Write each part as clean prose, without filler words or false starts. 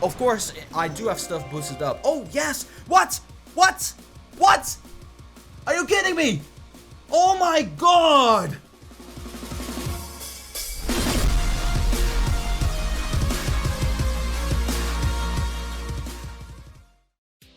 of course, I do have stuff boosted up. Oh, yes! What? What? What? Are you kidding me? Oh my god!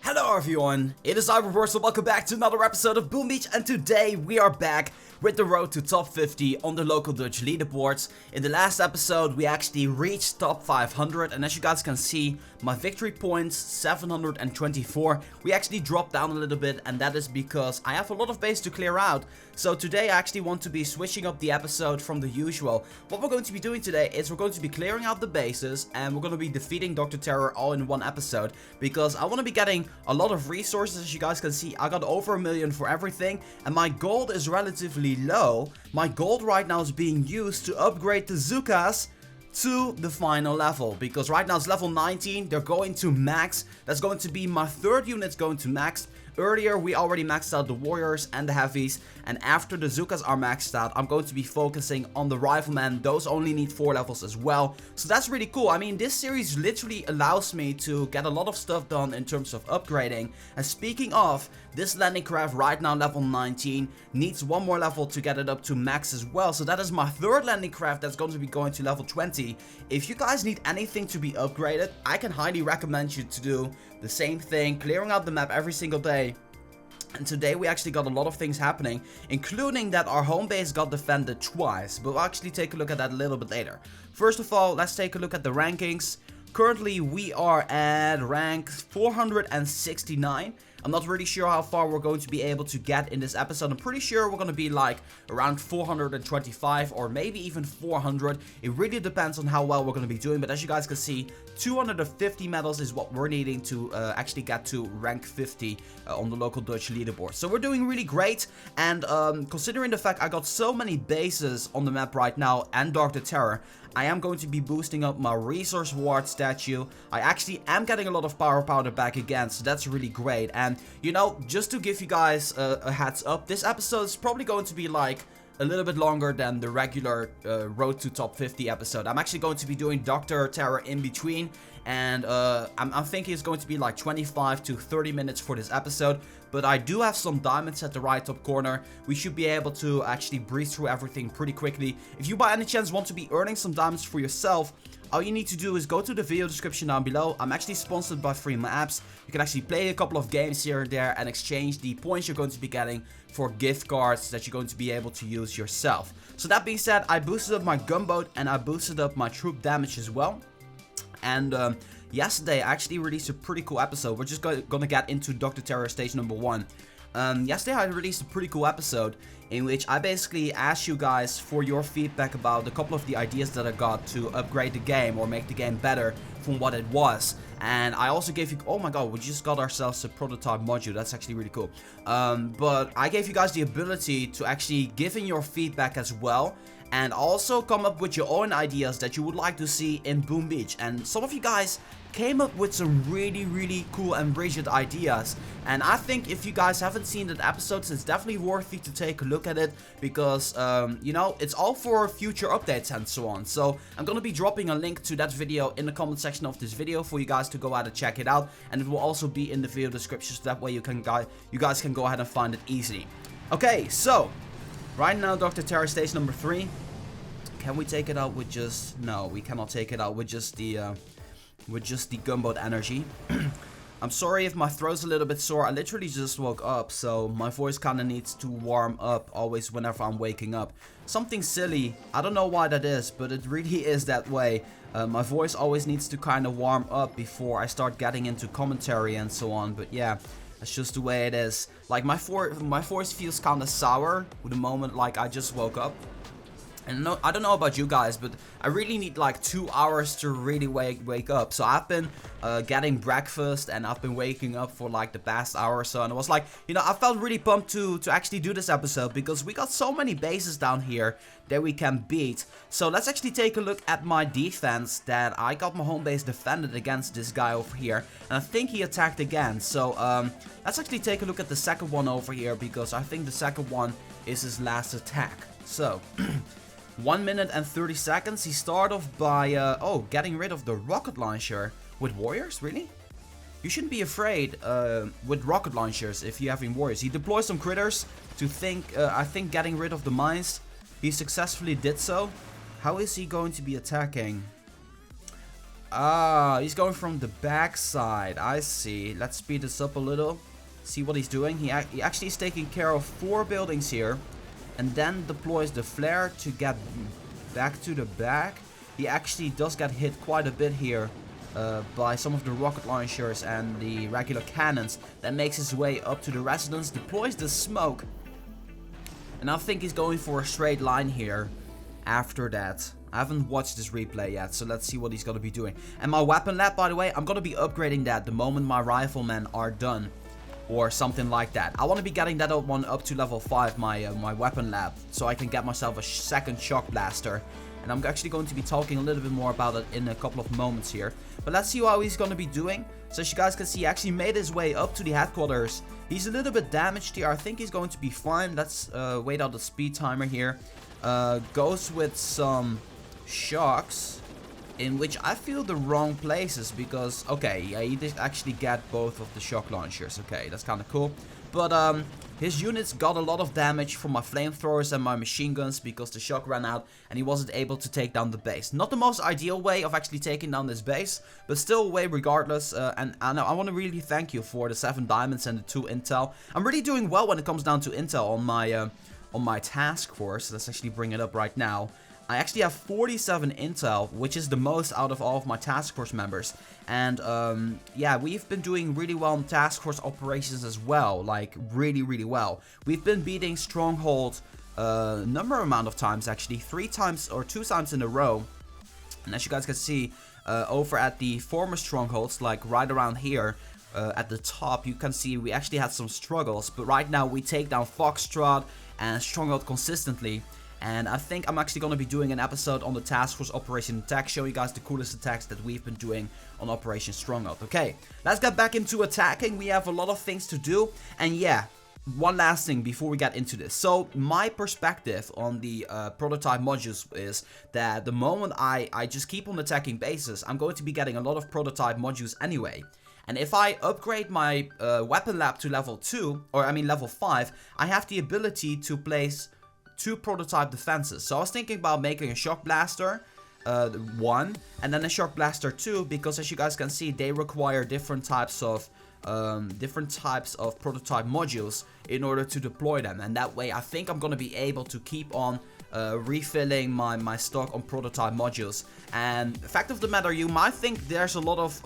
Hello everyone, it is Leaderboards, and welcome back to another episode of Boom Beach, and today we are back with the road to top 50 on the local Dutch leaderboards. In the last episode we actually reached top 500, and as you guys can see, my victory points 724. We actually dropped down a little bit, and that is because I have a lot of base to clear out. So today I actually want to be switching up the episode from the usual. What we're going to be doing today is we're going to be clearing out the bases, and we're going to be defeating Dr.Terror all in one episode, because I want to be getting a lot of resources. As you guys can see, I got over 1 million for everything, and my gold is relatively low. My gold right now is being used to upgrade the Zukas to the final level, because right now it's level 19. They're going to max. That's going to be my third unit going to max. Earlier we already maxed out the warriors and the heavies, and after the Zukas are maxed out, I'm going to be focusing on the riflemen. Those only need 4 levels as well, so that's really cool. I mean, this series literally allows me to get a lot of stuff done in terms of upgrading. And speaking of, this landing craft right now level 19 needs 1 more level to get it up to max as well, so that is my third landing craft that's going to be going to level 20. If you guys need anything to be upgraded, I can highly recommend you to do the same thing, clearing out the map every single day. And today we actually got a lot of things happening, including that our home base got defended twice, but we'll actually take a look at that a little bit later. First of all, let's take a look at the rankings. Currently we are at rank 469. I'm not really sure how far we're going to be able to get in this episode. I'm pretty sure we're going to be like around 425 or maybe even 400. It really depends on how well we're going to be doing. But as you guys can see, 250 medals is what we're needing to actually get to rank 50 on the local Dutch leaderboard. So we're doing really great. And considering the fact I got so many bases on the map right now and Dr.Terror, I am going to be boosting up my resource ward statue. I actually am getting a lot of power powder back again, so that's really great. And you know, just to give you guys a heads up, this episode is probably going to be like a little bit longer than the regular road to top 50 episode. I'm actually going to be doing Dr.Terror in between, and I'm thinking it's going to be like 25 to 30 minutes for this episode. But I do have some diamonds at the right top corner. We should be able to actually breeze through everything pretty quickly. If you by any chance want to be earning some diamonds for yourself, all you need to do is go to the video description down below. I'm actually sponsored by Freema Apps. You can actually play a couple of games here and there and exchange the points you're going to be getting for gift cards that you're going to be able to use yourself. So that being said, I boosted up my gunboat and I boosted up my troop damage as well. And yesterday I actually released a pretty cool episode. We're just gonna get into Dr.Terror stage number 1. Yesterday I released a pretty cool episode in which I basically asked you guys for your feedback about a couple of the ideas that I got to upgrade the game or make the game better from what it was. And I also gave you, oh my god, we just got ourselves a prototype module. That's actually really cool. But I gave you guys the ability to actually give in your feedback as well, and also come up with your own ideas that you would like to see in Boom Beach. And some of you guys came up with some really cool and brilliant ideas, and I think if you guys haven't seen that episode, it's definitely worth it to take a look at it, because you know, it's all for future updates and so on. So I'm gonna be dropping a link to that video in the comment section of this video for you guys to go ahead and check it out, and it will also be in the video description, so that way you guys can go ahead and find it easily. Okay, so right now Dr.Terror stage number 3. Can we take it out with just... No, we cannot take it out with just the gunboat energy. I'm sorry if my throat's a little bit sore. I literally just woke up, so my voice kind of needs to warm up always whenever I'm waking up. Something silly. I don't know why that is, but it really is that way. My voice always needs to kind of warm up before I start getting into commentary and so on. But yeah, that's just the way it is. Like my voice feels kind of sour with the moment like I just woke up. And no, I don't know about you guys, but I really need like 2 hours to really wake up. So I've been getting breakfast and I've been waking up for like the past hour or so. And it was like, you know, I felt really pumped to actually do this episode, because we got so many bases down here that we can beat. So let's actually take a look at my defense, that I got my home base defended against this guy over here. And I think he attacked again. So let's actually take a look at the second one over here, because I think the second one is his last attack. So 1 minute and 30 seconds. He started off by, getting rid of the rocket launcher. With warriors? Really? You shouldn't be afraid with rocket launchers if you have warriors. He deploys some critters to I think getting rid of the mines. He successfully did so. How is he going to be attacking? Ah, he's going from the back side. I see. Let's speed this up a little. See what he's doing. He actually is taking care of 4 buildings here. And then deploys the flare to get back to the back. He actually does get hit quite a bit here by some of the rocket launchers and the regular cannons. That makes his way up to the residence. Deploys the smoke. And I think he's going for a straight line here after that. I haven't watched this replay yet, so let's see what he's going to be doing. And my weapon lab, by the way, I'm going to be upgrading that the moment my riflemen are done. Or something like that. I want to be getting that one up to level 5, my weapon lab. So I can get myself a second shock blaster. And I'm actually going to be talking a little bit more about it in a couple of moments here. But let's see how he's going to be doing. So as you guys can see, he actually made his way up to the headquarters. He's a little bit damaged here. I think he's going to be fine. Let's wait out the speed timer here. Goes with some shocks. In which I feel the wrong places because, okay, yeah, he did actually get both of the shock launchers. Okay, that's kind of cool. But his units got a lot of damage from my flamethrowers and my machine guns because the shock ran out and he wasn't able to take down the base. Not the most ideal way of actually taking down this base, but still a way regardless. And I want to really thank you for the 7 diamonds and the 2 intel. I'm really doing well when it comes down to intel on my task force. Let's actually bring it up right now. I actually have 47 intel, which is the most out of all of my task force members. And yeah, we've been doing really well in task force operations as well, like really well. We've been beating stronghold amount of times actually, 3 times or 2 times in a row. And as you guys can see, over at the former strongholds, like right around here, at the top, you can see we actually had some struggles. But right now we take down Foxtrot and Stronghold consistently. And I think I'm actually going to be doing an episode on the Task Force Operation Attack, showing you guys the coolest attacks that we've been doing on Operation Stronghold. Okay, let's get back into attacking. We have a lot of things to do. And yeah, one last thing before we get into this. So my perspective on the prototype modules is that the moment I just keep on attacking bases, I'm going to be getting a lot of prototype modules anyway. And if I upgrade my weapon lab to level 2, or I mean level 5, I have the ability to place 2 prototype defenses. So I was thinking about making a shock blaster 1 and then a shock blaster 2, because as you guys can see, they require different types of prototype modules in order to deploy them. And that way I think I'm gonna be able to keep on refilling my stock on prototype modules. And the fact of the matter, you might think there's a lot of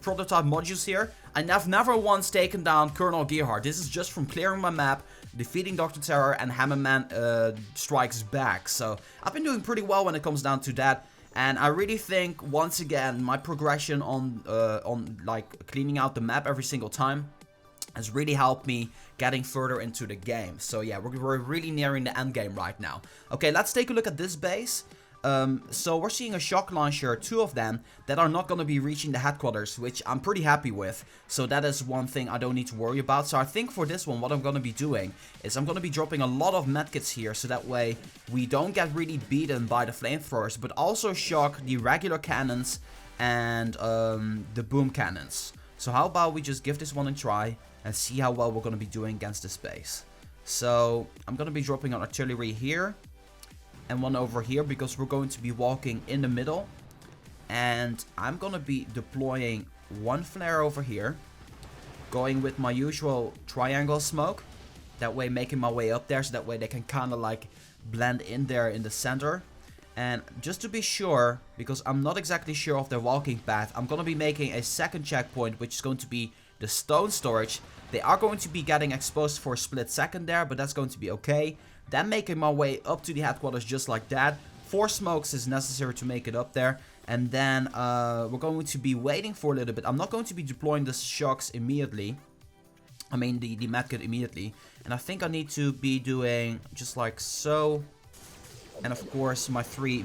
prototype modules here. And I've never once taken down Colonel Gearheart. This is just from clearing my map, defeating Dr.Terror, and Hammerman strikes back. So I've been doing pretty well when it comes down to that. And I really think, once again, my progression on like cleaning out the map every single time has really helped me getting further into the game. So yeah, we're really nearing the end game right now. Okay, let's take a look at this base. So we're seeing a shock launcher, 2 of them, that are not going to be reaching the headquarters, which I'm pretty happy with. So that is one thing I don't need to worry about. So I think for this one, what I'm going to be doing is I'm going to be dropping a lot of medkits here, so that way we don't get really beaten by the flamethrowers, but also shock the regular cannons and the boom cannons. So how about we just give this one a try and see how well we're going to be doing against this base. So I'm going to be dropping an artillery here and one over here, because we're going to be walking in the middle. And I'm going to be deploying 1 flare over here, going with my usual triangle smoke, that way making my way up there, so that way they can kind of like blend in there in the center. And just to be sure, because I'm not exactly sure of their walking path, I'm going to be making a second checkpoint, which is going to be the stone storage. They are going to be getting exposed for a split second there, but that's going to be okay. Then making my way up to the headquarters just like that. 4 smokes is necessary to make it up there. And then we're going to be waiting for a little bit. I'm not going to be deploying the shocks immediately. I mean the medkit immediately. And I think I need to be doing just like so. And of course my 3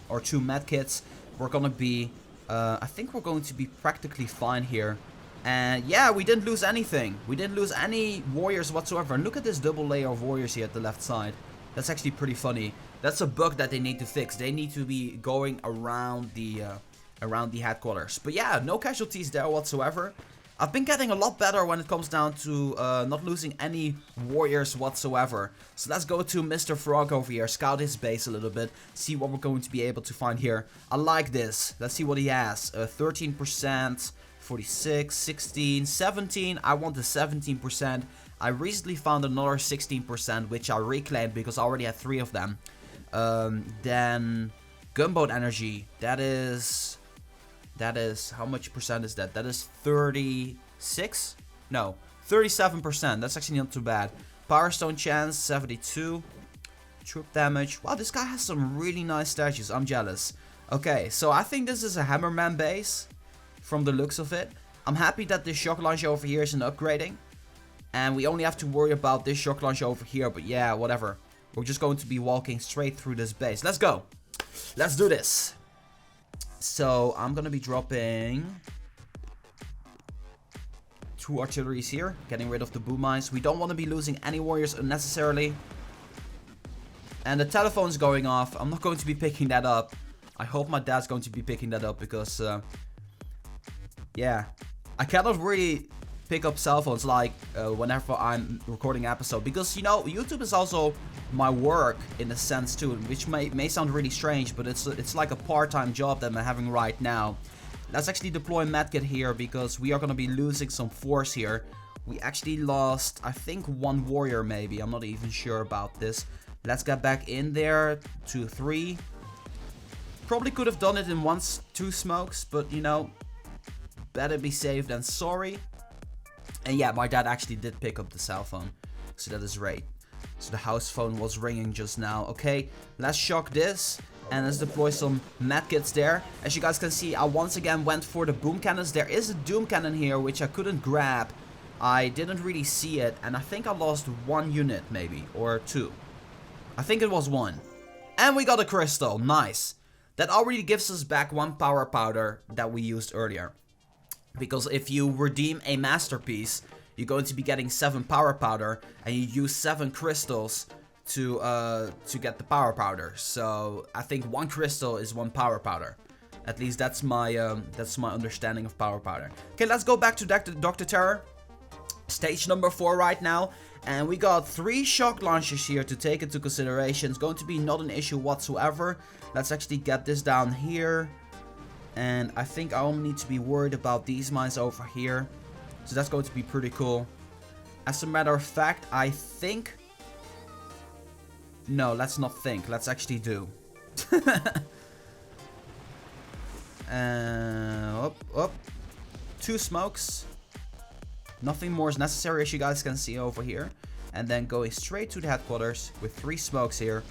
or 2 medkits. We're going to be, I think we're going to be practically fine here. And yeah, we didn't lose anything. We didn't lose any warriors whatsoever. And look at this double layer of warriors here at the left side. That's actually pretty funny. That's a bug that they need to fix. They need to be going around the around the headquarters. But yeah, no casualties there whatsoever. I've been getting a lot better when it comes down to not losing any warriors whatsoever. So let's go to Mr. Frog over here, scout his base a little bit, see what we're going to be able to find here. I like this. Let's see what he has. 13%, 46, 16, 17. I want the 17%. I recently found another 16%, which I reclaimed because I already had 3 of them. Then gunboat energy. That is, how much percent is that? That is 36? No, 37%. That's actually not too bad. Power stone chance, 72. Troop damage. Wow, this guy has some really nice statues. I'm jealous. Okay, so I think this is a Hammerman base from the looks of it. I'm happy that this shock launcher over here is an upgrading. And we only have to worry about this shock launcher over here. But yeah, whatever. We're just going to be walking straight through this base. Let's go. Let's do this. So I'm gonna be dropping 2 artilleries here, getting rid of the boom mines. We don't want to be losing any warriors unnecessarily. And the telephone's going off. I'm not going to be picking that up. I hope my dad's going to be picking that up because yeah, I cannot really pick up cell phones like whenever I'm recording an episode, because you know, YouTube is also my work in a sense too, which may sound really strange, but it's like a part-time job that I'm having right now. Let's actually deploy medkit here because we are going to be losing some force here. We actually lost, I think, 1 warrior maybe. I'm not even sure about this. Let's get back in there. 2, 3. Probably could have done it in 1, 2 smokes, but you know, better be safe than sorry. And yeah, my dad actually did pick up the cell phone, so that is great. So the house phone was ringing just now. Okay, let's shock this and let's deploy some medkits there. As you guys can see, I once again went for the boom cannons. There is a doom cannon here, which I couldn't grab. I didn't really see it, and I think I lost 1 unit maybe, or 2. I think it was 1. And we got a crystal, nice. That already gives us back 1 power powder that we used earlier. Because if you redeem a masterpiece, you're going to be getting 7 power powder, and you use 7 crystals to get the power powder. So I think 1 crystal is 1 power powder. At least that's my understanding of power powder. Okay, let's go back to Dr.Terror. Stage number 4 right now, and we got 3 shock launchers here to take into consideration. It's going to be not an issue whatsoever. Let's actually get this down here. And I think I only need to be worried about these mines over here. So that's going to be pretty cool. As a matter of fact, I think... No, let's not think. Let's actually do. Up. 2 smokes. Nothing more is necessary, as you guys can see over here. And then going straight to the headquarters with 3 smokes here.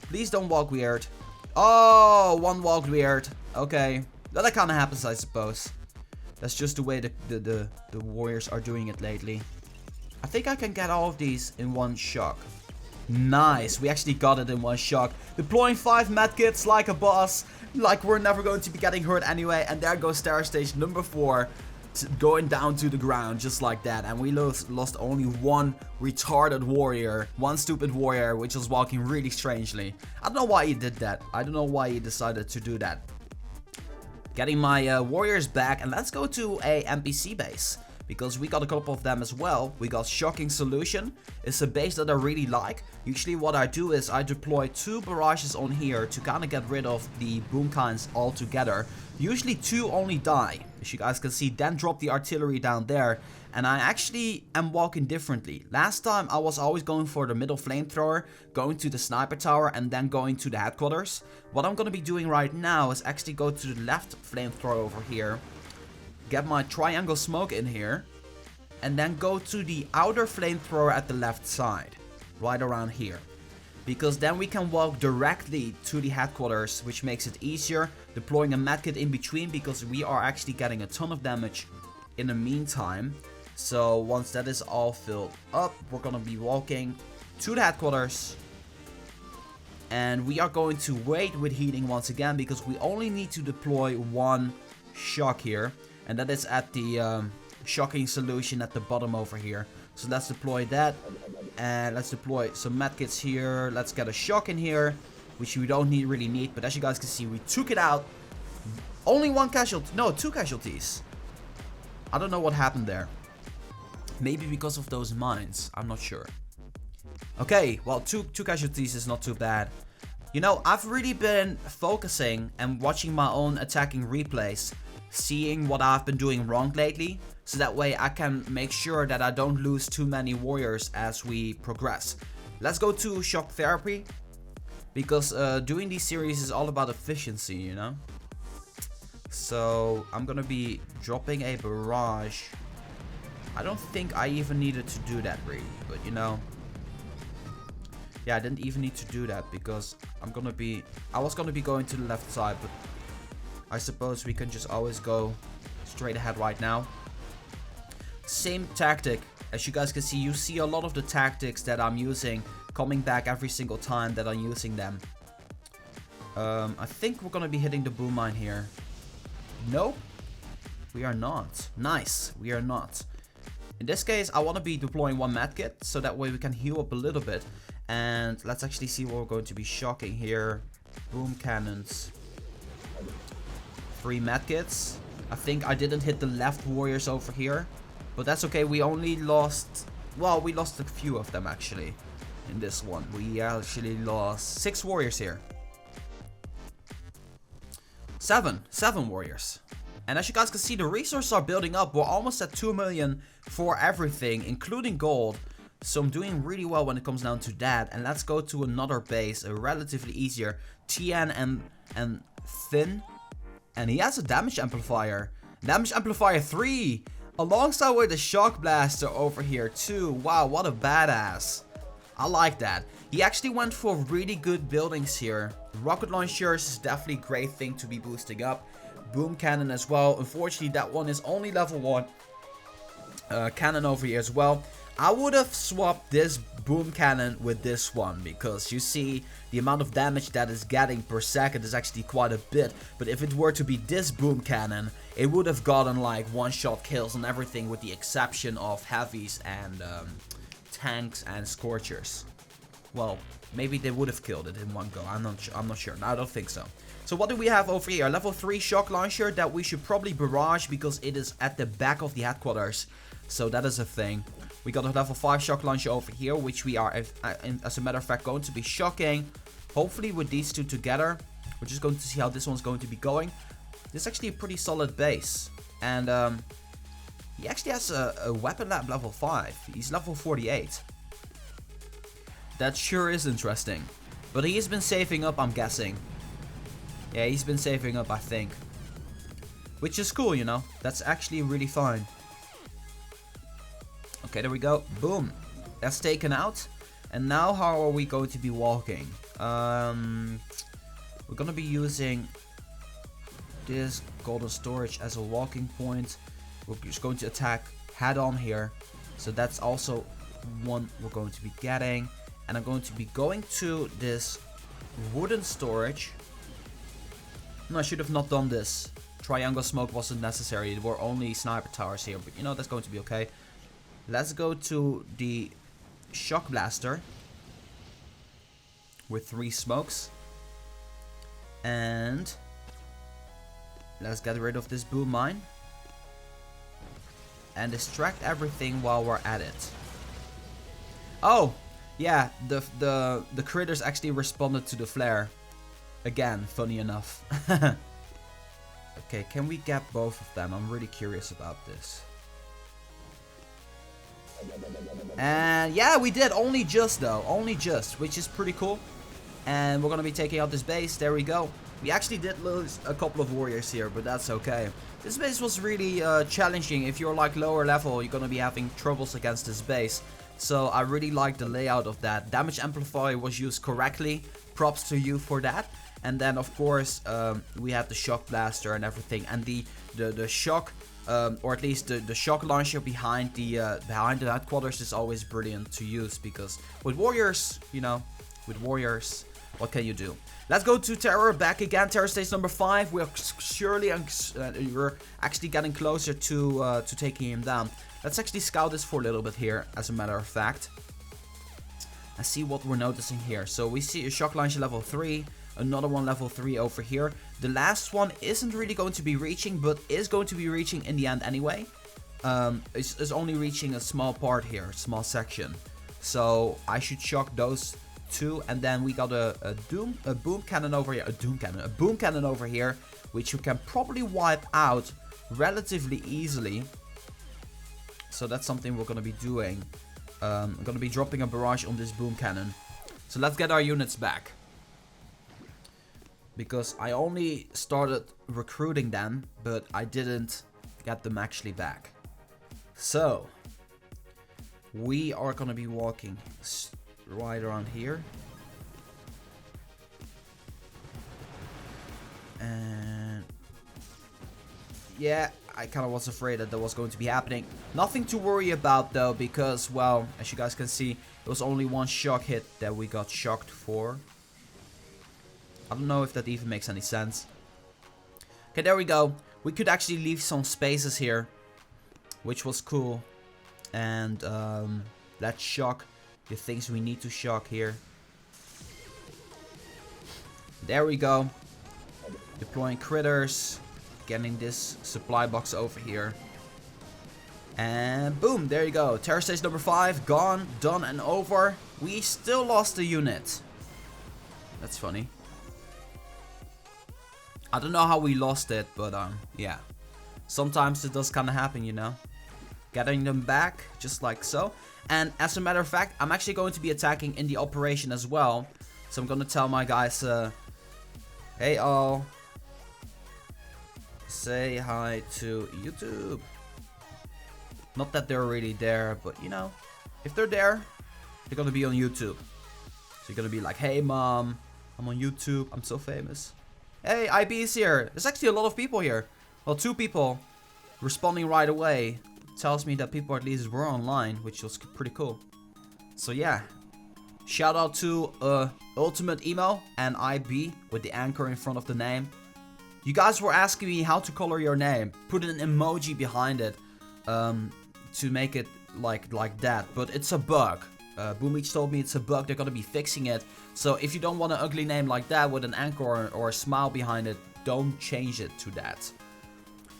Please don't walk weird. Oh, 1 walked weird. Okay, that kind of happens, I suppose. That's just the way the warriors are doing it lately. I think I can get all of these in 1 shock. Nice, we actually got it in 1 shock. Deploying 5 medkits like a boss. Like we're never going to be getting hurt anyway. And there goes Terror Stage number 4. Going down to the ground just like that. And we lost only 1 retarded warrior. 1 stupid warrior, which was walking really strangely. I don't know why he did that. I don't know why he decided to do that. Getting my warriors back, and let's go to a NPC base, because we got a couple of them as well. We got Shocking Solution. It's a base that I really like. Usually what I do is I deploy 2 barrages on here to kind of get rid of the boom kinds altogether. Usually 2 only die, as you guys can see. Then drop the artillery down there, and I actually am walking differently. Last time I was always going for the middle flamethrower, going to the sniper tower, and then going to the headquarters. What I'm going to be doing right now is actually go to the left flamethrower over here, get my triangle smoke in here, and then go to the outer flamethrower at the left side, right around here. Because then we can walk directly to the headquarters, which makes it easier. Deploying a medkit in between, because we are actually getting a ton of damage in the meantime. So once that is all filled up, we're gonna be walking to the headquarters. And we are going to wait with healing once again, because we only need to deploy 1 shock here. And that is at the Shocking Solution at the bottom over here. So let's deploy that. And let's deploy some medkits here. Let's get a shock in here, which we don't really need. But as you guys can see, we took it out Only one casualty. No, 2 casualties. I don't know what happened there. Maybe because of those mines. I'm not sure. Okay, well, two casualties is not too bad. You know, I've really been focusing and watching my own attacking replays, seeing what I've been doing wrong lately, so that way I can make sure that I don't lose too many warriors as we progress. Let's go to shock therapy, because doing these series is all about efficiency, you know? So I'm gonna be dropping a barrage. I don't think I even needed to do that really, but you know. Yeah, I didn't even need to do that because I was gonna be going to the left side, but I suppose we can just always go straight ahead right now. Same tactic. As you guys can see, you see a lot of the tactics that I'm using coming back every single time that I'm using them. I think we're gonna be hitting the boom mine here. Nope, we are not. Nice, we are not. In this case, I want to be deploying 1 medkit, so that way we can heal up a little bit. And let's actually see what we're going to be shocking here. Boom cannons. 3 medkits. I think I didn't hit the left warriors over here, but that's okay. We only lost, well, we lost a few of them actually in this one. We actually lost 6 warriors here. 7 warriors. And as you guys can see, the resources are building up. We're almost at 2 million for everything, including gold. So I'm doing really well when it comes down to that. And let's go to another base, a relatively easier TN and Thin. And he has a damage amplifier. Damage amplifier 3. Alongside with the shock blaster over here too. Wow, what a badass. I like that. He actually went for really good buildings here. Rocket launchers is definitely a great thing to be boosting up. Boom cannon as well. Unfortunately, that one is only level 1. Cannon over here as well. I would have swapped this boom cannon with this one, because you see the amount of damage that is getting per second is actually quite a bit. But if it were to be this boom cannon, it would have gotten like one-shot kills on everything, with the exception of heavies and tanks and scorchers. Well, maybe they would have killed it in one go. I'm not sure. No, I don't think so. So what do we have over here? Level 3 shock launcher that we should probably barrage, because it is at the back of the headquarters. So that is a thing. We got a level 5 shock launcher over here, which we are, as a matter of fact, going to be shocking. Hopefully with these two together. We're just going to see how this one's going to be going. This is actually a pretty solid base. And he actually has a weapon lab level 5. He's level 48. That sure is interesting. But he's been saving up, I'm guessing. Yeah, he's been saving up, I think. Which is cool, you know. That's actually really fine. Okay, there we go. Boom. That's taken out. And now how are we going to be walking? We're going to be using this golden storage as a walking point. We're just going to attack head on here. So that's also one we're going to be getting. And I'm going to be going to this wooden storage. No, I should have not done this. Triangle smoke wasn't necessary. There were only sniper towers here. But you know, that's going to be okay. Let's go to the shock blaster with 3 smokes. And let's get rid of this boom mine. And distract everything while we're at it. Oh! Yeah, the critters actually responded to the flare. Again, funny enough. Okay, can we get both of them? I'm really curious about this. And yeah, we did. Only just though. Only just, which is pretty cool. And we're going to be taking out this base. There we go. We actually did lose a couple of warriors here, but that's okay. This base was really challenging. If you're like lower level, you're going to be having troubles against this base. So I really like the layout of that. Damage amplifier was used correctly. Props to you for that. And then of course we had the shock blaster and everything. And the shock, or at least the shock launcher behind the headquarters is always brilliant to use. Because with warriors, you know, what can you do? Let's go to Terror back again. Terror stage number 5. We're surely we're actually getting closer to taking him down. Let's actually scout this for a little bit here, as a matter of fact. And see what we're noticing here. So we see a shock launcher level 3, Another one level 3 over here. The last one isn't really going to be reaching, but is going to be reaching in the end anyway. It's only reaching a small part here, small section. So I should shock those two, and then we got a boom cannon over here, a boom cannon over here, which you can probably wipe out relatively easily. So that's something we're gonna be doing. I'm gonna be dropping a barrage on this boom cannon. So let's get our units back, because I only started recruiting them, but I didn't get them actually back. So we are gonna be walking right around here. And yeah, I kind of was afraid that was going to be happening. Nothing to worry about though, because, well, as you guys can see, it was only one shock hit that we got shocked for. I don't know if that even makes any sense. Okay, there we go. We could actually leave some spaces here, which was cool. And let's shock the things we need to shock here. There we go. Deploying critters. Getting this supply box over here. And boom, there you go. Terror stage number 5, gone, done and over. We still lost a unit. That's funny. I don't know how we lost it, but yeah. Sometimes it does kind of happen, you know. Getting them back, just like so. And as a matter of fact, I'm actually going to be attacking in the operation as well. So I'm going to tell my guys, hey all. Say hi to YouTube. Not that they're really there, but you know, if they're there, they're gonna be on YouTube. So you're gonna be like, hey mom, I'm on YouTube, I'm so famous. Hey, IB is here. There's actually a lot of people here. Well, 2 people responding right away. Tells me that people at least were online, which was pretty cool. So yeah, shout out to Ultimate Emo and IB with the anchor in front of the name. You guys were asking me how to color your name. Put an emoji behind it to make it like that. But it's a bug. Boombeach told me it's a bug. They're gonna be fixing it. So if you don't want an ugly name like that with an anchor or a smile behind it, don't change it to that.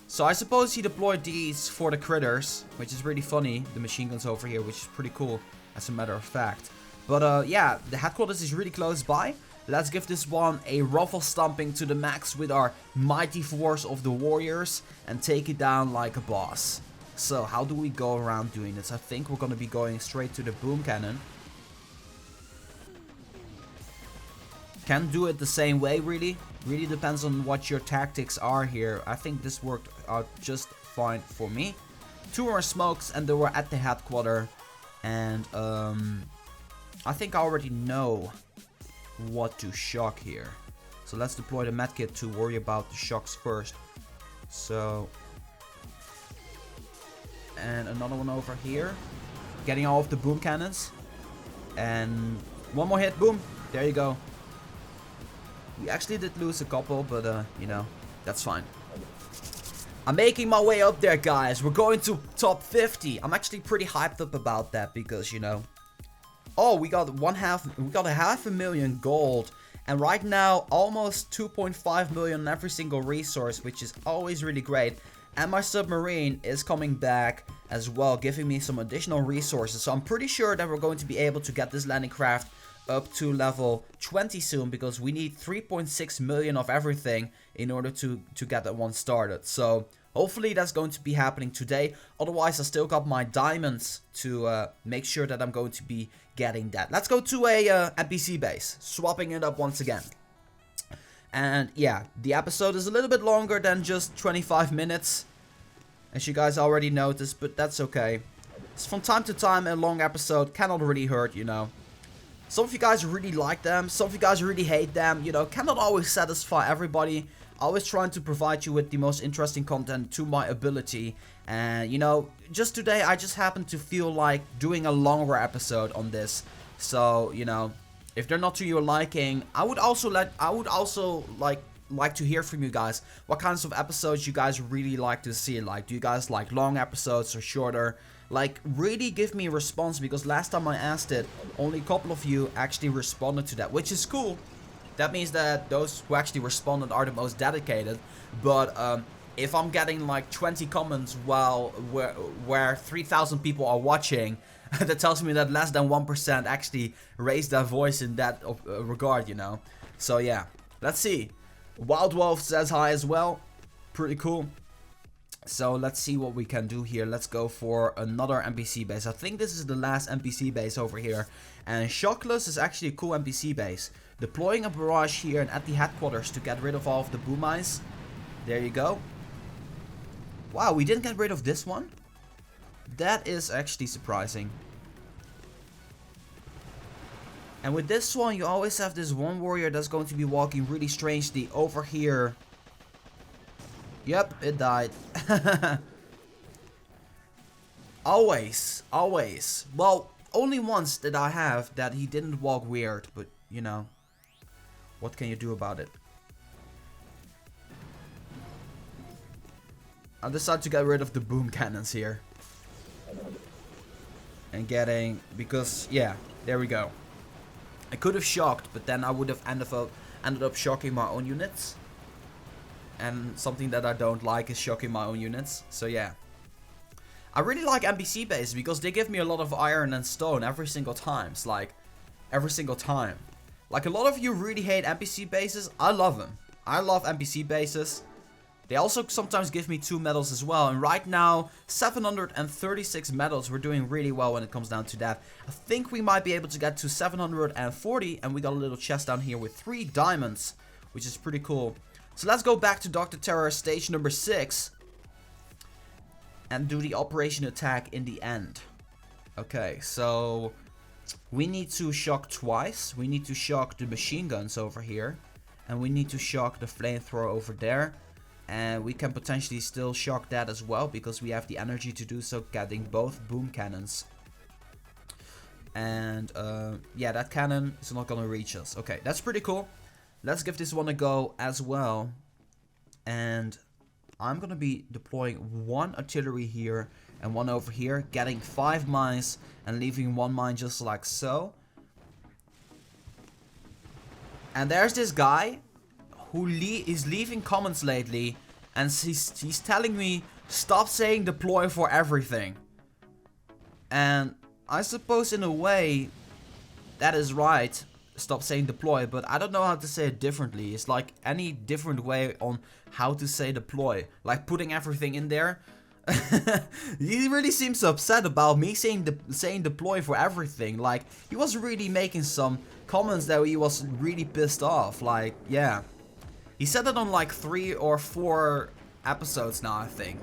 So I suppose he deployed these for the critters, which is really funny. The machine guns over here, which is pretty cool as a matter of fact. But yeah, the headquarters is really close by. Let's give this one a ruffle stomping to the max with our mighty force of the warriors and take it down like a boss. So how do we go around doing this? I think we're going to be going straight to the boom cannon. Can't do it the same way really. Really depends on what your tactics are here. I think this worked out just fine for me. 2 more smokes and they were at the headquarters. And I think I already know what to shock here. So let's deploy the medkit to worry about the shocks first. So, and another one over here, getting all of the boom cannons, and one more hit, boom, there you go. We actually did lose a couple, but you know, that's fine. I'm making my way up there, guys. We're going to top 50. I'm actually pretty hyped up about that because, you know, oh, we got a 500,000 gold, and right now almost 2.5 million on every single resource, which is always really great. And my submarine is coming back as well, giving me some additional resources. So I'm pretty sure that we're going to be able to get this landing craft up to level 20 soon, because we need 3.6 million of everything in order to get that one started. So hopefully that's going to be happening today. Otherwise, I still got my diamonds to make sure that I'm going to be getting that. Let's go to a NPC base, swapping it up once again. And yeah, the episode is a little bit longer than just 25 minutes, as you guys already noticed, but that's okay. It's from time to time a long episode, cannot really hurt, you know. Some of you guys really like them, some of you guys really hate them, you know, cannot always satisfy everybody. Always trying to provide you with the most interesting content to my ability. And, you know, just today I just happened to feel like doing a longer episode on this. So, you know, if they're not to your liking, I would also like to hear from you guys. What kinds of episodes you guys really like to see? Like, do you guys like long episodes or shorter? Like, really give me a response, because last time I asked it, only a couple of you actually responded to that, which is cool. that means that those who actually responded are the most dedicated. But if I'm getting like 20 comments while where 3,000 people are watching, that tells me that less than 1% actually raised their voice in that regard, you know. So yeah, let's see. Wild Wolf says hi as well. Pretty cool. So let's see what we can do here. Let's go for another NPC base. I think this is the last NPC base over here. And Shockless is actually a cool NPC base. Deploying a barrage here and at the headquarters to get rid of all of the boom mines. There you go. Wow, we didn't get rid of this one? That is actually surprising. And with this one, you always have this one warrior that's going to be walking really strangely over here. Yep, it died. Always. Well, only once did I have that he didn't walk weird, but you know, what can you do about it? I decided to get rid of the boom cannons here. And because, yeah, there we go. I could have shocked, but then I would have ended up shocking my own units. And something that I don't like is shocking my own units. So yeah. I really like NPC bases because they give me a lot of iron and stone every single time. It's like, every single time. Like a lot of you really hate NPC bases. I love them. I love NPC bases. They also sometimes give me 2 medals as well. And right now, 736 medals. We're doing really well when it comes down to that. I think we might be able to get to 740. And we got a little chest down here with 3 diamonds. Which is pretty cool. So let's go back to Dr.Terror stage number 6. And do the operation attack in the end. Okay, so we need to shock twice. We need to shock the machine guns over here. And we need to shock the flamethrower over there. And we can potentially still shock that as well, because we have the energy to do so, getting both boom cannons. And yeah, that cannon is not gonna reach us. Okay, that's pretty cool. Let's give this one a go as well. And I'm gonna be deploying 1 artillery here and 1 over here, getting 5 mines and leaving 1 mine just like so. And there's this guy who is leaving comments lately, and he's telling me stop saying deploy for everything. And I suppose in a way that is right, stop saying deploy, but I don't know how to say it differently. It's like any different way on how to say deploy, like putting everything in there. He really seems upset about me saying deploy for everything. Like, he was really making some comments that he was really pissed off. Like, yeah. He said it on like 3 or 4 episodes now, I think.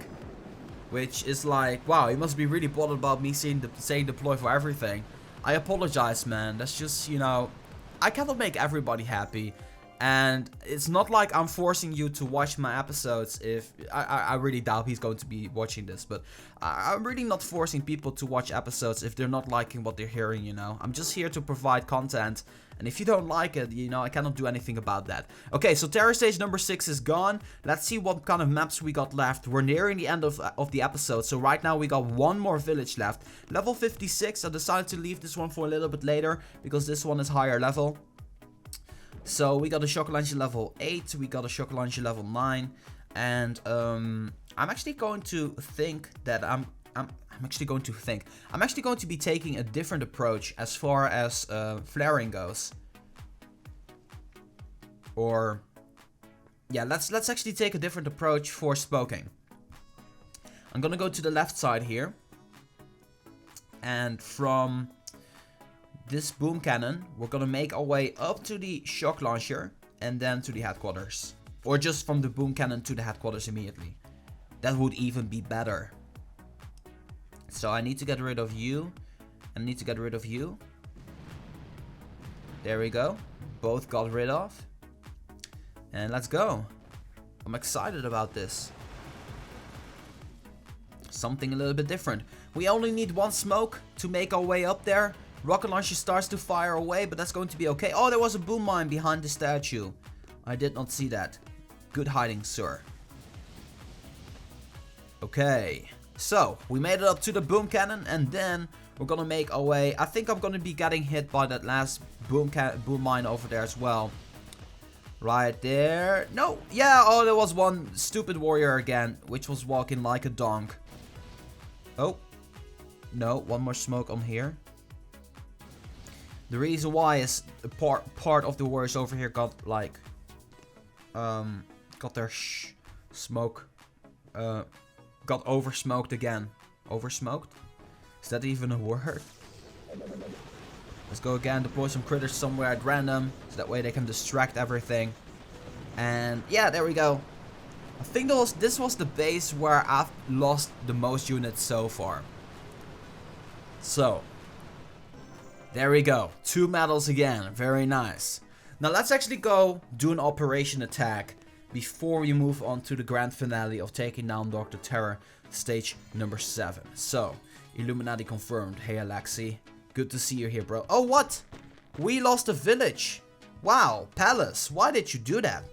Which is like, wow, he must be really bothered about me saying deploy for everything. I apologize, man. That's just, you know, I cannot make everybody happy. And it's not like I'm forcing you to watch my episodes. If I really doubt he's going to be watching this, but I'm really not forcing people to watch episodes if they're not liking what they're hearing, you know. I'm just here to provide content, and if you don't like it, you know, I cannot do anything about that. Okay, so Terror stage number 6 is gone. Let's see what kind of maps we got left. We're nearing the end of the episode, so right now we got 1 more village left. Level 56, I decided to leave this one for a little bit later, because this one is higher level. So we got a shock launcher level 8, we got a shock launcher level 9, and I'm actually going to think that I'm actually going to be taking a different approach as far as flaring goes. Or yeah, let's actually take a different approach for smoking. I'm gonna go to the left side here, and from this boom cannon, we're gonna make our way up to the shock launcher and then to the headquarters. Or just from the boom cannon to the headquarters immediately. That would even be better. So I need to get rid of you. I need to get rid of you. There we go. Both got rid of. And let's go. I'm excited about this. Something a little bit different. We only need 1 smoke to make our way up there. Rocket launcher starts to fire away, but that's going to be okay. Oh, there was a boom mine behind the statue. I did not see that. Good hiding, sir. Okay. So, we made it up to the boom cannon, and then we're gonna make our way. I think I'm gonna be getting hit by that last boom mine over there as well. Right there. No. Yeah, oh, there was one stupid warrior again, which was walking like a donk. Oh. No, one more smoke on here. The reason why is the part of the warriors over here got like got their smoke got oversmoked again. Oversmoked? Is that even a word? Let's go again, deploy some critters somewhere at random, so that way they can distract everything. And yeah, there we go. I think this was the base where I've lost the most units so far. So, there we go. 2 medals again. Very nice. Now let's actually go do an operation attack before we move on to the grand finale of taking down Dr. Terror, stage number 7. So, Illuminati confirmed. Hey Alexi. Good to see you here, bro. Oh, what? We lost a village. Wow, Palace. Why did you do that?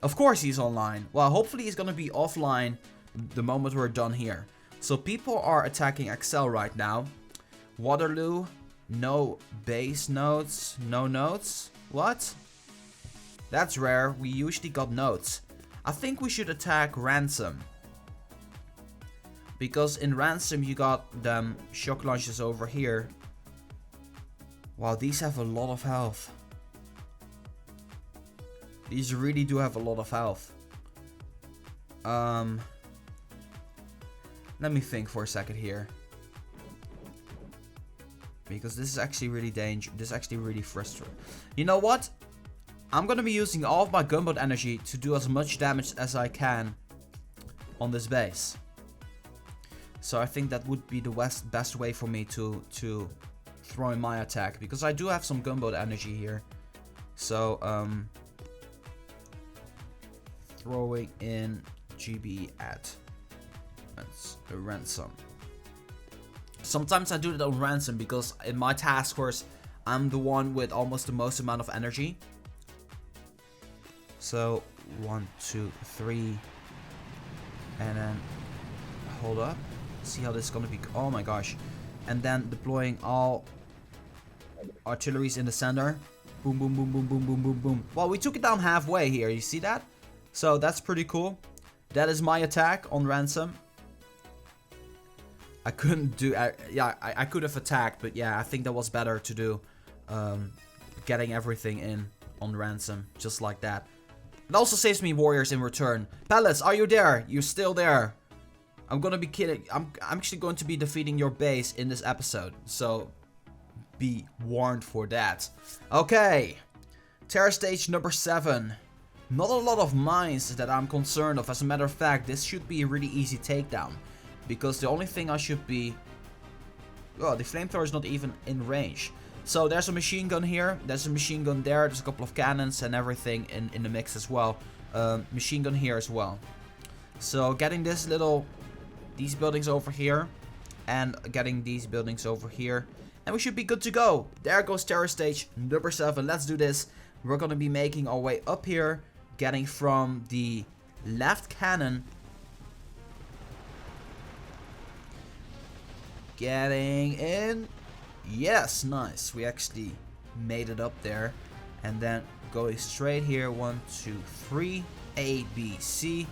Of course he's online. Well, hopefully he's gonna be offline the moment we're done here. So people are attacking Excel right now. Waterloo. No base nodes. No nodes. What? That's rare. We usually got nodes. I think we should attack Ransom. Because in Ransom you got them shock launches over here. Wow, these have a lot of health. These really do have a lot of health. Let me think for a second here. Because this is actually really dangerous. This is actually really frustrating. You know what? I'm gonna be using all of my gunboat energy to do as much damage as I can on this base. So I think that would be the best way for me to throw in my attack. Because I do have some gunboat energy here. So, throwing in GB at Ransom. Sometimes I do that on Ransom because in my task force, I'm the one with almost the most amount of energy. So, 1, 2, 3. And then, hold up. See how this is gonna be. Oh my gosh. And then deploying all artilleries in the center. Boom, boom, boom, boom, boom, boom, boom, boom. Well, we took it down halfway here. You see that? So that's pretty cool. That is my attack on Ransom. I couldn't do... I could have attacked, but yeah, I think that was better to do. Getting everything in on Ransom, just like that. It also saves me warriors in return. Palace, are you there? You're still there. I'm gonna be kidding. I'm actually going to be defeating your base in this episode. So, be warned for that. Okay. Terror stage number 7. Not a lot of mines that I'm concerned of. As a matter of fact, this should be a really easy takedown. Because the only thing I should be... Oh, the flamethrower is not even in range. So there's a machine gun here. There's a machine gun there. There's a couple of cannons and everything in the mix as well. Machine gun here as well. So getting these buildings over here. And getting these buildings over here. And we should be good to go. There goes Terror stage number 7. Let's do this. We're going to be making our way up here. Getting from the left cannon. Getting in. Yes, nice. We actually made it up there. And then going straight here. 1, 2, 3. A, B, C.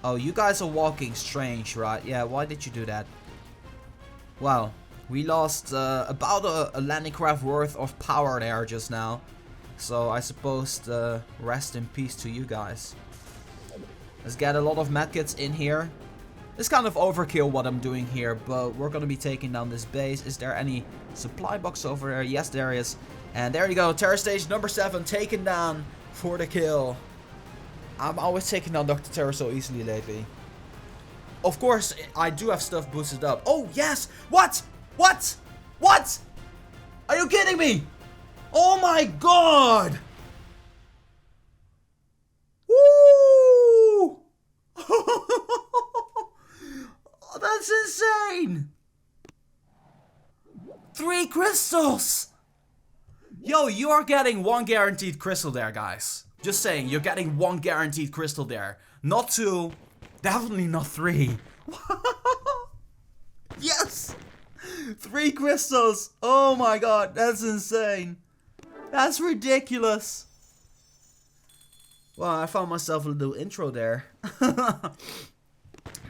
Oh, you guys are walking strange, right? Yeah, why did you do that? Wow. We lost about a landing craft worth of power there just now. So I suppose rest in peace to you guys. Let's get a lot of medkits in here. It's kind of overkill what I'm doing here, but we're gonna be taking down this base. Is there any supply box over there? Yes, there is. And there you go, Terror stage number 7 taken down for the kill. I'm always taking down Dr. Terror so easily lately. Of course, I do have stuff boosted up. Oh, yes! What? What? What? Are you kidding me? Oh my god! Woo! Oh, that's insane! 3 crystals! Yo, you are getting 1 guaranteed crystal there, guys. Just saying, you're getting 1 guaranteed crystal there. Not 2. Definitely not 3. Yes! 3 crystals! Oh my god, that's insane. That's ridiculous. Well, I found myself a little intro there.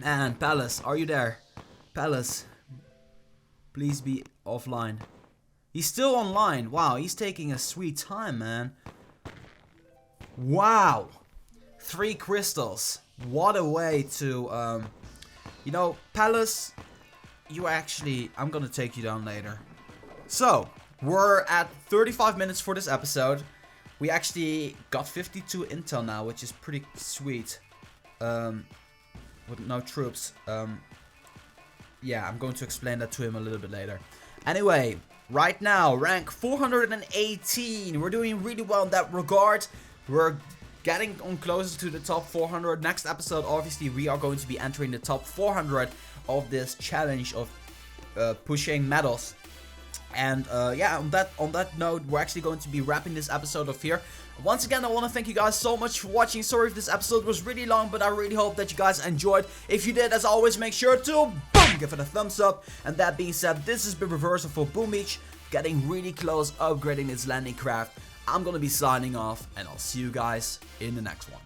And Palace, are you there? Palace, please be offline. He's still online. Wow, he's taking a sweet time, man. Wow. 3 crystals. What a way to, you know, Palace, you actually, I'm gonna take you down later. So, we're at 35 minutes for this episode. We actually got 52 intel now, which is pretty sweet. With no troops. Yeah, I'm going to explain that to him a little bit later. Anyway, right now, rank 418. We're doing really well in that regard. We're getting on closer to the top 400. Next episode, obviously, we are going to be entering the top 400 of this challenge of pushing medals. And yeah, on that note, we're actually going to be wrapping this episode off here. Once again, I want to thank you guys so much for watching. Sorry if this episode was really long, but I really hope that you guys enjoyed. If you did, as always, make sure to boom, give it a thumbs up. And that being said, this has been Reversal for Boom Beach, getting really close, upgrading its landing craft. I'm gonna be signing off, and I'll see you guys in the next one.